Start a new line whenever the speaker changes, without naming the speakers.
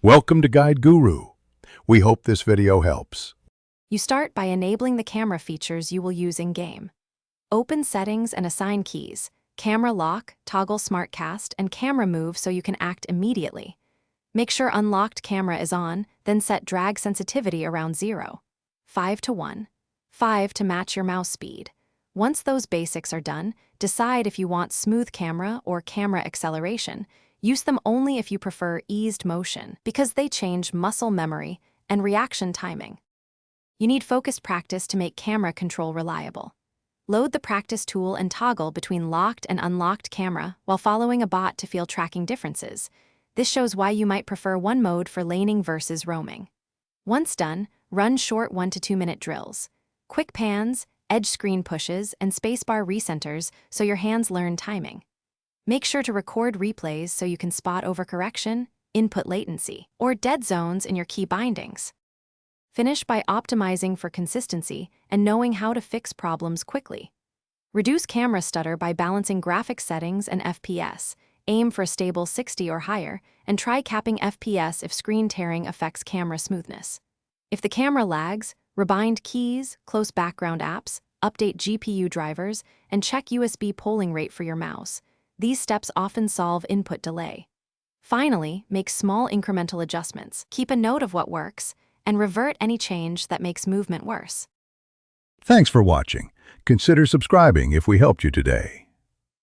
Welcome to Guide Guru. We hope this video helps.
You start by enabling the camera features you will use in-game. Open Settings and assign keys, Camera Lock, Toggle Smart Cast, and Camera Move so you can act immediately. Make sure Unlocked Camera is on, then set Drag Sensitivity around 0. 5 to 1. 5 to match your mouse speed. Once those basics are done, decide if you want Smooth Camera or Camera Acceleration. Use them only if you prefer eased motion, because they change muscle memory and reaction timing. You need focused practice to make camera control reliable. Load the practice tool and toggle between locked and unlocked camera while following a bot to feel tracking differences. This shows why you might prefer one mode for laning versus roaming. Once done, run short 1 to 2 minute drills. Quick pans, edge screen pushes, and spacebar recenters so your hands learn timing. Make sure to record replays so you can spot overcorrection, input latency, or dead zones in your key bindings. Finish by optimizing for consistency and knowing how to fix problems quickly. Reduce camera stutter by balancing graphics settings and FPS. Aim for a stable 60 or higher, and try capping FPS if screen tearing affects camera smoothness. If the camera lags, rebind keys, close background apps, update GPU drivers, and check USB polling rate for your mouse. These steps often solve input delay. Finally, make small incremental adjustments. Keep a note of what works, and revert any change that makes movement worse.
Thanks for watching. Consider subscribing if we helped you today.